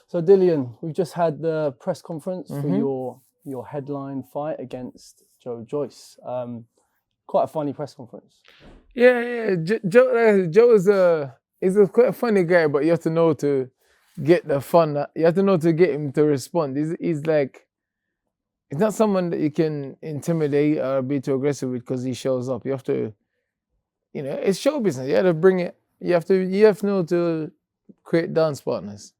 So Dillian, we've just had the press conference for your headline fight against Joe Joyce. Quite a funny press conference. Yeah. Joe is quite a funny guy, but you have to know to get the fun. You have to know to get him to respond. He's like, it's not someone that you can intimidate or be too aggressive with because he shows up. You have to, it's show business. You have to bring it. You have to know to create dance partners.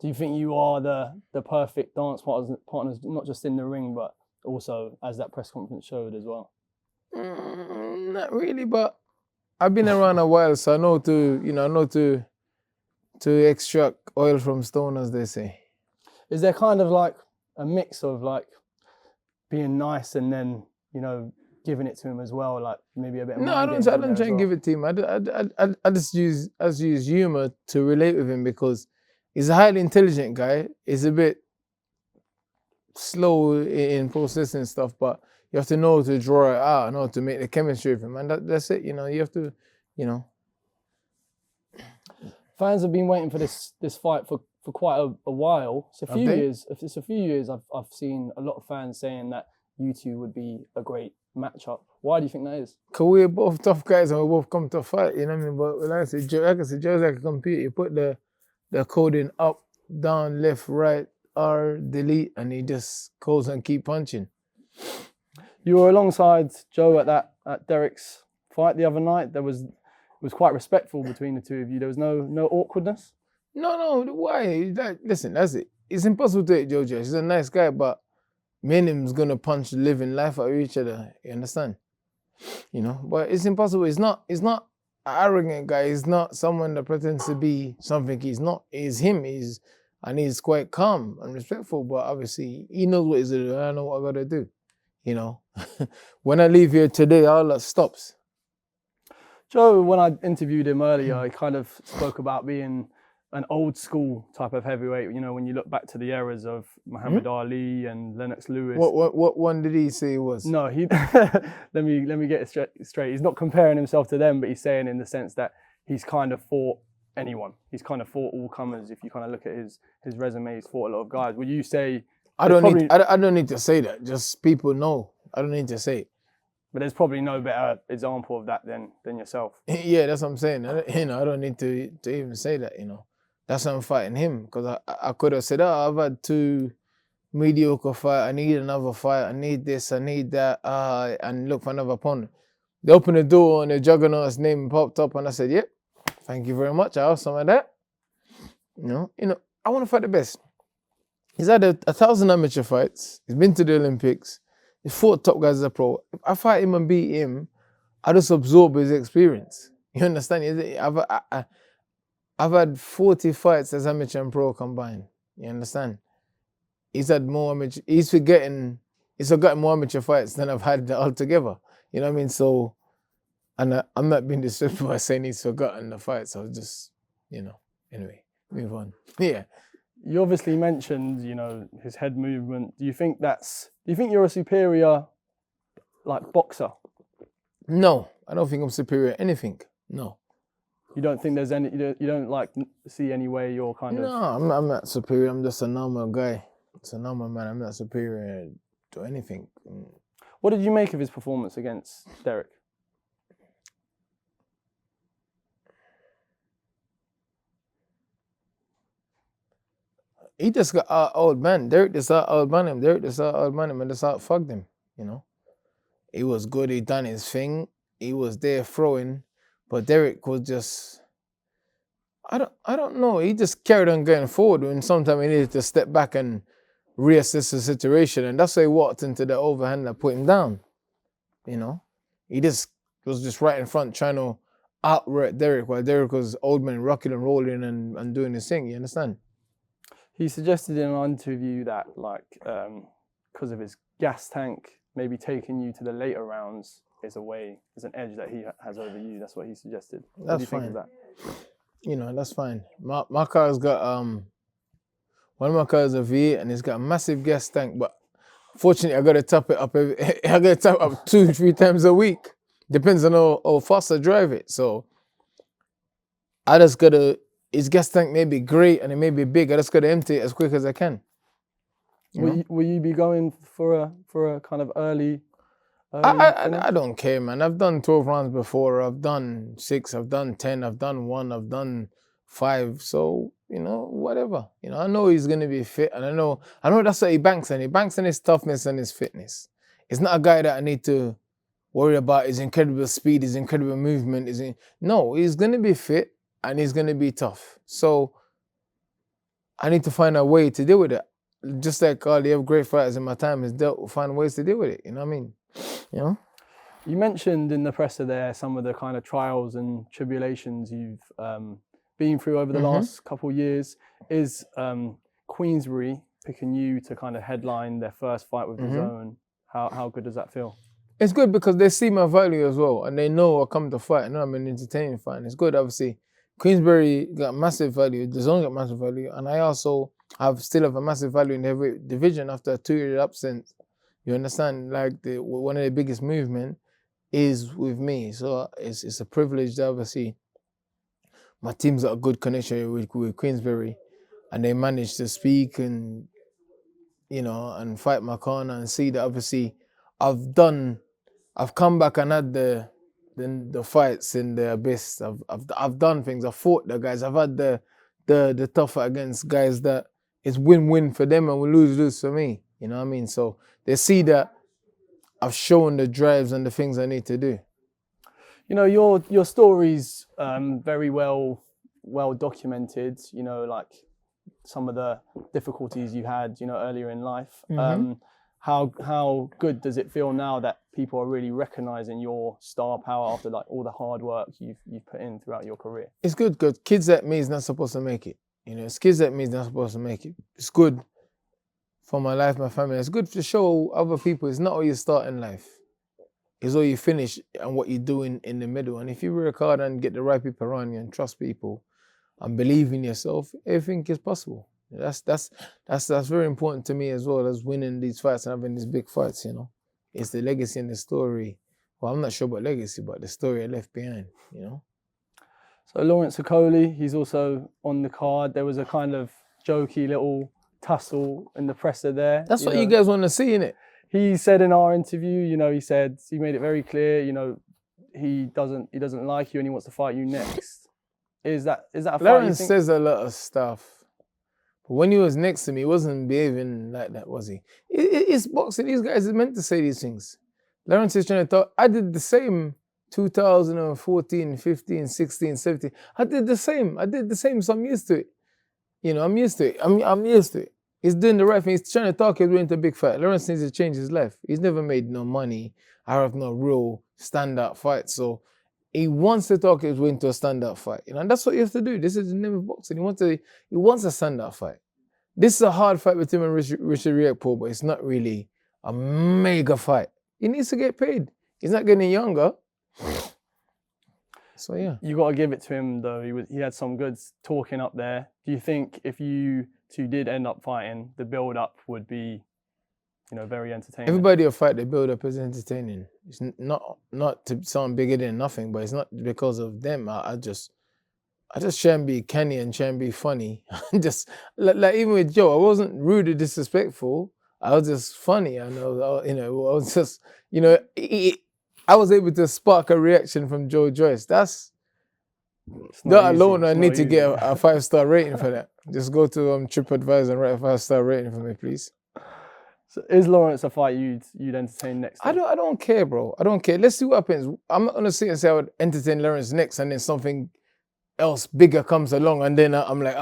Do you think you are the perfect dance partners, not just in the ring, but also as that press conference showed as well? Not really, but I've been around a while, so I know to extract oil from stone, as they say. Is there kind of like a mix of like being nice and then giving it to him as well, like maybe a bit? No, I don't try and give it to him. I just use humor to relate with him because he's a highly intelligent guy. He's a bit slow in processing stuff, but you have to know to draw it out, know to make the chemistry with him, and that's it. You have to, Fans have been waiting for this fight for quite a while. It's a few years. If it's a few years, I've seen a lot of fans saying that you two would be a great matchup. Why do you think that is? Because we're both tough guys and we both come to fight. You know what I mean? But like I said, Joe's like a computer. You put the coding up, down, left, right, R, delete, and he just goes and keep punching. You were alongside Joe at Derek's fight the other night. It was quite respectful between the two of you. There was no awkwardness. No. Why? Listen, that's it. It's impossible to hate Joe Joyce. He's a nice guy, but me and him's gonna punch the living life out of each other. You understand? But it's impossible. He's not an arrogant guy. He's not someone that pretends to be something he's not. He's him. He's quite calm and respectful. But obviously, he knows what he's doing. I know what I gotta do. When I leave here today, all that stops. Joe, when I interviewed him earlier, he kind of spoke about being an old school type of heavyweight. When you look back to the eras of Muhammad Ali and Lennox Lewis. What one did he say he was? No, he. let me get it straight. He's not comparing himself to them, but he's saying in the sense that he's kind of fought anyone. He's kind of fought all comers. If you kind of look at his resume, he's fought a lot of guys. Would you say? I don't need to say that. Just people know. I don't need to say it. But there's probably no better example of that than yourself. Yeah, that's what I'm saying. I don't need to even say that. That's why I'm fighting him, because I could have said, I've had 2 mediocre fights. I need another fight. I need this. I need that. And look for another opponent. They opened the door and the juggernaut's name popped up, and I said, "Yep, thank you very much. I have some of that." I want to fight the best. He's had 1,000 amateur fights. He's been to the Olympics. He's fought top guys as a pro. If I fight him and beat him, I just absorb his experience. You understand? I've had 40 fights as amateur and pro combined. You understand? He's had more amateur. He's forgotten more amateur fights than I've had altogether. You know what I mean? So, and I'm not being disrespectful by saying he's forgotten the fights. So just, anyway, move on. Yeah. You obviously mentioned, his head movement. Do you think you're a superior, like, boxer? No, I don't think I'm superior at anything. No. You don't think there's any? You don't like see any way you're kind of? No, I'm not superior. I'm just a normal guy. It's a normal man. I'm not superior to anything. What did you make of his performance against Derek? He just got old man. Derek just outman him. Derek just outman him and just outfucked him. He was good. He done his thing. He was there throwing, but Derek was just. I don't know. He just carried on going forward, and sometimes he needed to step back and reassess the situation, and that's why he walked into the overhand that put him down. He just was just right in front trying to outrate Derek while Derek was old man rocking and rolling and doing his thing. You understand? He suggested in an interview that, because of his gas tank, maybe taking you to the later rounds is an edge that he has over you. That's what he suggested. What do you think of that? That's fine. My car's got one of my cars is a V8 and it's got a massive gas tank, but fortunately I gotta top it up I gotta top it up 2-3 times a week. Depends on how fast I drive it. So I just gotta his gas tank may be great and it may be big. I just got to empty it as quick as I can. Will you be going for a kind of early I don't care, man. I've done 12 rounds before. I've done 6, I've done 10, I've done 1, I've done 5. So, whatever. I know he's going to be fit, and I know that's what he banks on. He banks on his toughness and his fitness. It's not a guy that I need to worry about his incredible speed, his incredible movement. No, he's going to be fit and he's going to be tough. So I need to find a way to deal with it. Just like all the other great fighters in my time has find ways to deal with it. You know what I mean? You mentioned in the presser there some of the kind of trials and tribulations you've been through over the last couple of years. Is Queensberry picking you to kind of headline their first fight with the Zone? How good does that feel? It's good because they see my value as well, and they know I come to fight. I know I'm an entertaining fight, and it's good. Obviously, Queensberry got massive value, the Zone got massive value, and I also still have a massive value in the heavyweight division after a 2-year absence. You understand? Like one of the biggest movement is with me, so it's a privilege to obviously my team's got a good connection with Queensberry, and they managed to speak and and fight my corner and see that obviously I've come back and had the fights in the abyss. I've done things. I've fought the guys. I've had the tough fight against guys that it's win-win for them and we lose for me. You know what I mean? So they see that I've shown the drives and the things I need to do. Your story's very well documented. Like some of the difficulties you had, earlier in life. How good does it feel now that people are really recognizing your star power after like all the hard work you've put in throughout your career? It's good. Kids like me is not supposed to make it. It's kids like me is not supposed to make it. It's good for my life, my family. It's good to show other people it's not all you start in life. It's all you finish and what you do in the middle. And if you work hard and get the right people around you and trust people and believe in yourself, everything is possible. That's very important to me as well as winning these fights and having these big fights, It's the legacy and the story. Well, I'm not sure about legacy, but the story I left behind, So Lawrence Okolie, he's also on the card. There was a kind of jokey little tussle in the presser there. That's what you guys want to see, innit? He said in our interview, he made it very clear, he doesn't like you and he wants to fight you next. Is that a fight? Lawrence says a lot of stuff. But when he was next to me, he wasn't behaving like that, was he? It's boxing. These guys are meant to say these things. Lawrence is trying to talk. I did the same 2014, 15, 16, 17. I did the same, so I'm used to it. I'm used to it. I'm used to it. He's doing the right thing. He's trying to talk his way into a big fight. Lawrence needs to change his life. He's never made no money. I have no real stand-up fight. So he wants to talk his way into a stand-up fight. And that's what you have to do. This is the name of boxing. He wants a stand-up fight. This is a hard fight with him and Richard Riekpo, but it's not really a mega fight. He needs to get paid. He's not getting younger. So yeah. You got to give it to him though. He had some good talking up there. Do you think if you two did end up fighting, the build-up would be, very entertaining? Everybody will fight. The build-up is entertaining. It's not to sound bigger than nothing, but it's not because of them. I just try and be canny and try and be funny. Just like even with Joe, I wasn't rude or disrespectful. I was just funny. I was just, I was able to spark a reaction from Joe Joyce. That alone, I need to get a 5-star rating for that. Just go to TripAdvisor and write a 5-star rating for me, please. So is Lawrence a fight you'd entertain next time? I don't care, bro. I don't care. Let's see what happens. I'm not gonna sit and say I would entertain Lawrence next, and then something else bigger comes along, and then I'm like,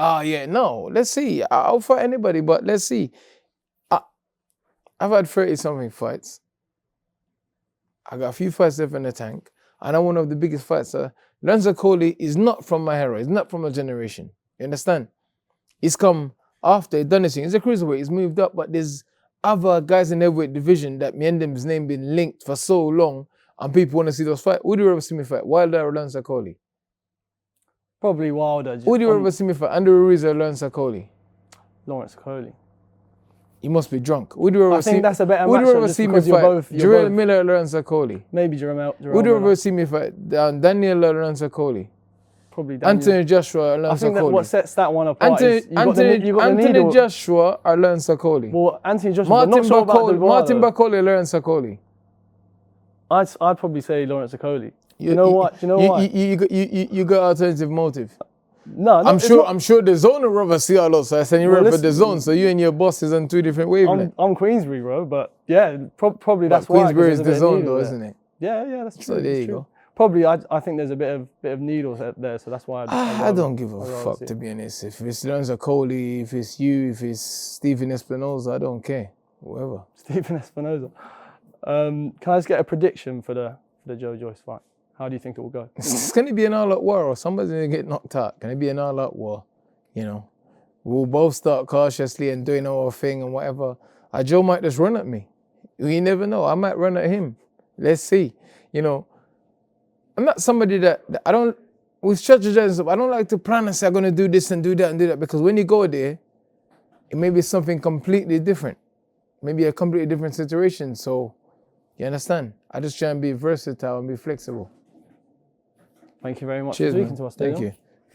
no. Let's see. I'll fight anybody, but let's see. I've had 30-something fights. I got a few fights left in the tank, and I'm one of the biggest fights. Lawrence Okolie is not from my era. He's not from a generation. You understand? He's come after, he's done his thing. He's a cruiserweight. He's moved up, but there's other guys in the heavyweight division that me and them's name been linked for so long, and people want to see those fights. Who do you ever see me fight? Wilder or Lawrence Okolie? Probably Wilder. Who do you ever see me fight? Andrew Ruiz or Lawrence Okolie? Lawrence Okolie. You must be drunk. Who do you ever think that's a better match. Who do you ever see me fight? Jarrell Miller or Lawrence Okolie? Maybe Jarrell Who do you ever see me fight? Daniel or Lawrence Okolie? probably Daniel. Anthony Joshua, I Lance think that what Okolie. sets that one apart is you got the Anthony needle. Joshua or Lance Okolie. Well, Anthony Joshua, but not sure about Dubois, Martin though. Okolie, Lance Okolie. I'd probably say Lawrence Okolie. You know what? You got alternative motive. No, I'm sure the zone would rather see our lot, so I send you for the zone. So you and your boss is on 2 different wavelengths. I'm Queensberry, bro, but yeah, probably that's why. Queensberry is the zone, though, isn't it? Yeah, that's true. So there you go. Probably, I think there's a bit of needles there, so that's why. I don't give a fuck, to be honest. If it's Lawrence Okolie, if it's you, if it's Stephen Espinoza, I don't care. Whoever. Stephen Espinoza. Can I just get a prediction for the Joe Joyce fight? How do you think it will go? It's going to be an all-out war, or somebody's going to get knocked out. Going to be an all-out war, you know. We'll both start cautiously and doing our thing and whatever. Joe might just run at me. You never know. I might run at him. Let's see. You know, I'm not somebody that I don't, with strategies and stuff, I don't like to plan and say I'm going to do this and do that and do that, because when you go there, it may be something completely different. Maybe a completely different situation. So, you understand? I just try and be versatile and be flexible. Thank you very much Cheers, for speaking man. to us, Thank Dillian. you.